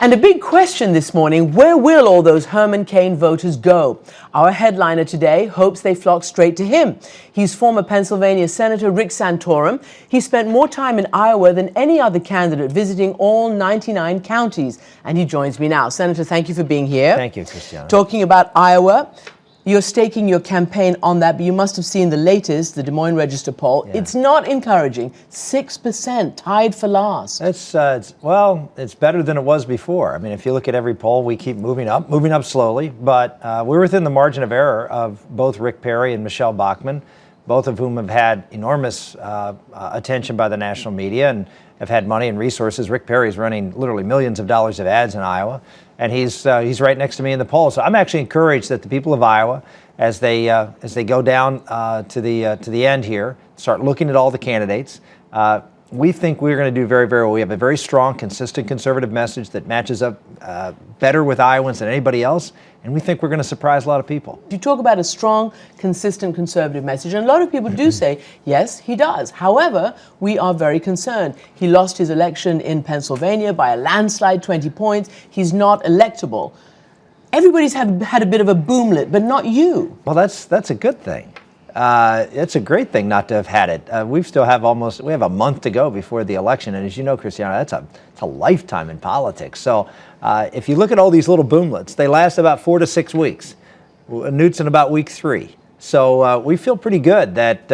And a big question this morning, where will all those Herman Cain voters go? Our headliner today hopes they flock straight to him. He's former Pennsylvania Senator Rick Santorum. He spent more time in Iowa than any other candidate, visiting all 99 counties. And he joins me now. Senator, thank you for being here. Thank you, Christiana. Talking about Iowa. You're staking your campaign on that, but you must have seen the latest, the Des Moines Register poll. Yeah. It's not encouraging. 6%, tied for last. It's better than it was before. I mean, if you look at every poll, we keep moving up slowly, but we're within the margin of error of both Rick Perry and Michelle Bachmann, both of whom have had enormous attention by the national media and have had money and resources. Rick Perry is running literally millions of dollars of ads in Iowa, and he's right next to me in the poll. So I'm actually encouraged that the people of Iowa, as they go down to the end here, start looking at all the candidates. We think we're going to do very, very well. We have a very strong, consistent conservative message that matches up better with Iowans than anybody else, and we think we're going to surprise a lot of people. You talk about a strong, consistent conservative message, and a lot of people do say, yes, he does. However, we are very concerned. He lost his election in Pennsylvania by a landslide, 20 points. He's not electable. Everybody's had a bit of a boomlet, but not you. Well, that's a good thing. It's a great thing not to have had it. We have a month to go before the election, and as you know, Christiana, it's a lifetime in politics. So if you look at all these little boomlets, they last about 4 to 6 weeks. Newt's in about week 3. So we feel pretty good that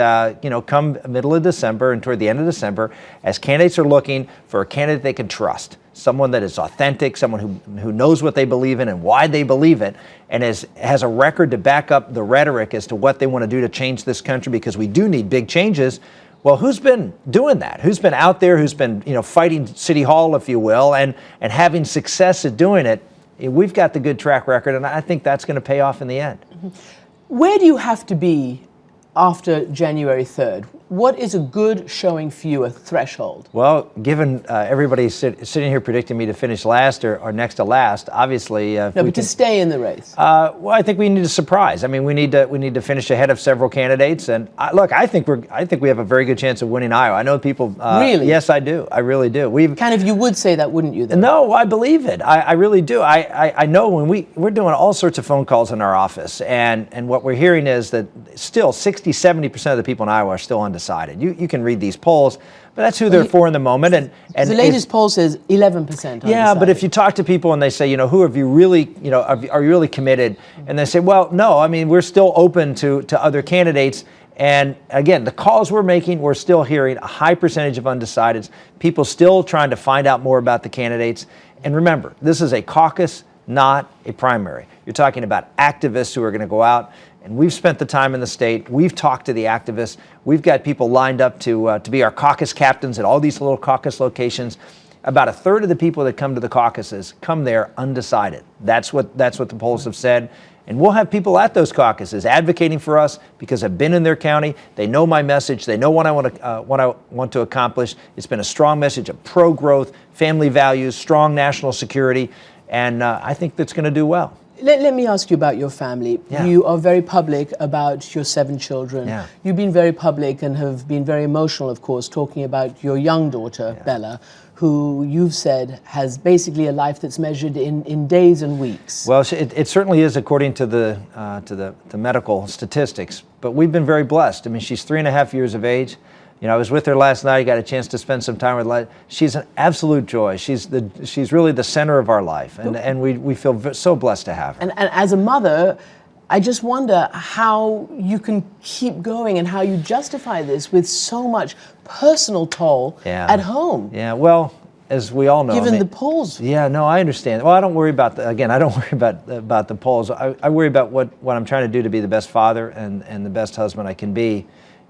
come middle of December and toward the end of December, as candidates are looking for a candidate they can trust, someone that is authentic, someone who knows what they believe in and why they believe it, and has a record to back up the rhetoric as to what they want to do to change this country, because we do need big changes. Well, who's been doing that? Who's been out there? Who's been fighting City Hall, if you will, and having success at doing it? We've got the good track record, and I think that's going to pay off in the end. Mm-hmm. Where do you have to be after January 3rd? What is a good showing for you, a threshold? Well, given everybody sitting here predicting me to finish last or next to last, obviously, to stay in the race. Well, I think we need a surprise. I mean, we need to finish ahead of several candidates. And I think we have a very good chance of winning Iowa. I know people. Really? Yes, I do. I really do. You would say that, wouldn't you? Then? No, I believe it. I really do. I know when we're doing all sorts of phone calls in our office, and what we're hearing is that still 60-70% of the people in Iowa are still undecided. You can read these polls, but that's who they're for in the moment. And the latest poll says 11%. Yeah, but if you talk to people and they say, who have you really, are you really committed? And they say, well, no, I mean, we're still open to other candidates. And again, the calls we're making, we're still hearing a high percentage of undecideds, people still trying to find out more about the candidates. And remember, this is a caucus, not a primary. You're talking about activists who are going to go out. And we've spent the time in the state. We've talked to the activists. We've got people lined up to be our caucus captains at all these little caucus locations. About a third of the people that come to the caucuses come there undecided. That's what the polls have said. And we'll have people at those caucuses advocating for us because I've been in their county. They know my message. They know what I want to accomplish. It's been a strong message of pro-growth, family values, strong national security, and I think that's going to do well. Let me ask you about your family. Yeah. You are very public about your 7 children. Yeah. You've been very public and have been very emotional, of course, talking about your young daughter, Bella, who you've said has basically a life that's measured in days and weeks. Well, it certainly is according to the medical statistics, but we've been very blessed. I mean, she's 3.5 years of age. I was with her last night. I got a chance to spend some time with her. She's an absolute joy. She's really the center of our life, and we feel so blessed to have her. And as a mother, I just wonder how you can keep going and how you justify this with so much personal toll at home. Yeah, well, as we all know. Given the polls. Yeah, no, I understand. Well, I don't worry about I don't worry about the polls. I worry about what I'm trying to do to be the best father and the best husband I can be.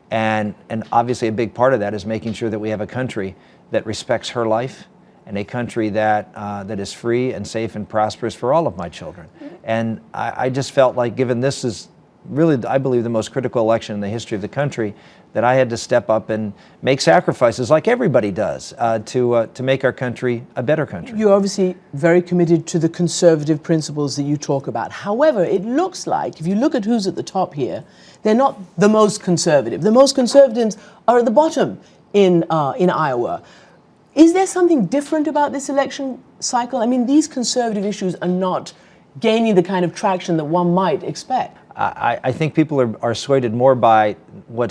And obviously a big part of that is making sure that we have a country that respects her life and a country that is free and safe and prosperous for all of my children. And I just felt like, given this is really, I believe, the most critical election in the history of the country, that I had to step up and make sacrifices like everybody does to make our country a better country. You're obviously very committed to the conservative principles that you talk about. However, it looks like, if you look at who's at the top here, they're not the most conservative. The most conservatives are at the bottom in Iowa. Is there something different about this election cycle? I mean, these conservative issues are not gaining the kind of traction that one might expect. I think people are swayed more by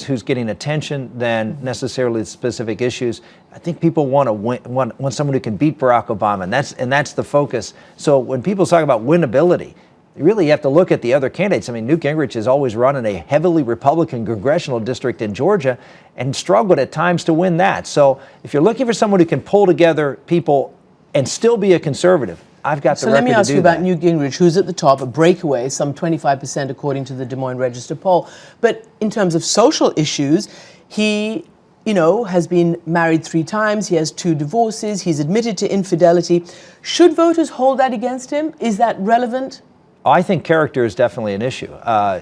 who's getting attention than necessarily the specific issues. I think people want someone who can beat Barack Obama, and that's the focus. So when people talk about winnability, you really have to look at the other candidates. I mean, Newt Gingrich has always run in a heavily Republican congressional district in Georgia and struggled at times to win that. So if you're looking for someone who can pull together people and still be a conservative, I've got the record to do that. So let me ask you about Newt Gingrich, who's at the top, a breakaway, some 25% according to the Des Moines Register poll. But in terms of social issues, he, has been married 3 times. He has 2 divorces. He's admitted to infidelity. Should voters hold that against him? Is that relevant? I think character is definitely an issue. I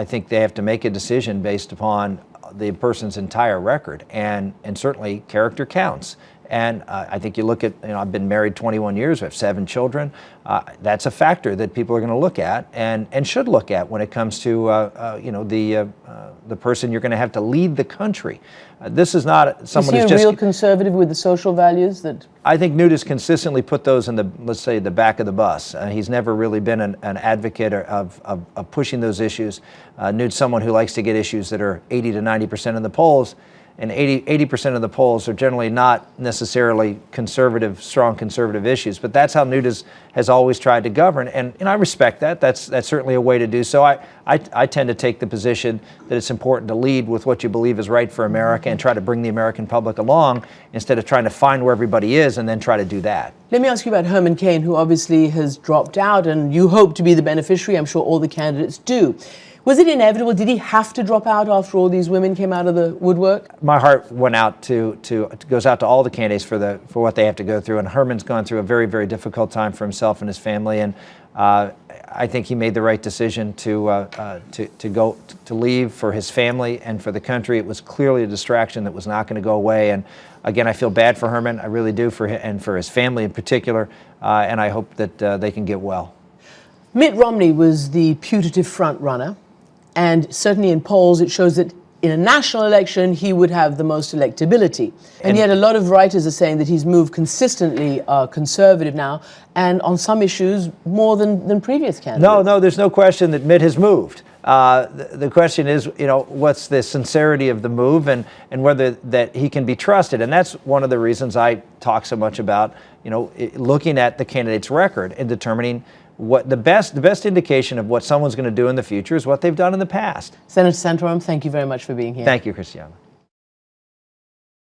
think they have to make a decision based upon the person's entire record, and certainly character counts. And I think you look at, I've been married 21 years, we have 7 children. That's a factor that people are going to look at and should look at when it comes to, the person you're going to have to lead the country. This is not someone who's just... Is he a real conservative with the social values that... I think Newt has consistently put those in let's say, the back of the bus. He's never really been an advocate of pushing those issues. Newt's someone who likes to get issues that are 80 to 90% in the polls. And 80% of the polls are generally not necessarily strong conservative issues. But that's how Newt has always tried to govern. And I respect that. That's certainly a way to do so. I tend to take the position that it's important to lead with what you believe is right for America and try to bring the American public along instead of trying to find where everybody is and then try to do that. Let me ask you about Herman Cain, who obviously has dropped out, and you hope to be the beneficiary. I'm sure all the candidates do. Was it inevitable? Did he have to drop out after all these women came out of the woodwork? My heart went out goes out to all the candidates for what they have to go through. And Herman's gone through a very, very difficult time for himself and his family. And I think he made the right decision to leave for his family and for the country. It was clearly a distraction that was not going to go away. And again, I feel bad for Herman. I really do, and for his family in particular. And I hope that they can get well. Mitt Romney was the putative front runner. And certainly in polls, it shows that in a national election, he would have the most electability. And yet a lot of writers are saying that he's moved consistently conservative now, and on some issues, more than previous candidates. No, there's no question that Mitt has moved. The question is, what's the sincerity of the move and whether that he can be trusted. And that's one of the reasons I talk so much about, looking at the candidate's record and determining what the best indication of what someone's going to do in the future is what they've done in the past. Senator Santorum, thank you very much for being here. Thank you, Christiana.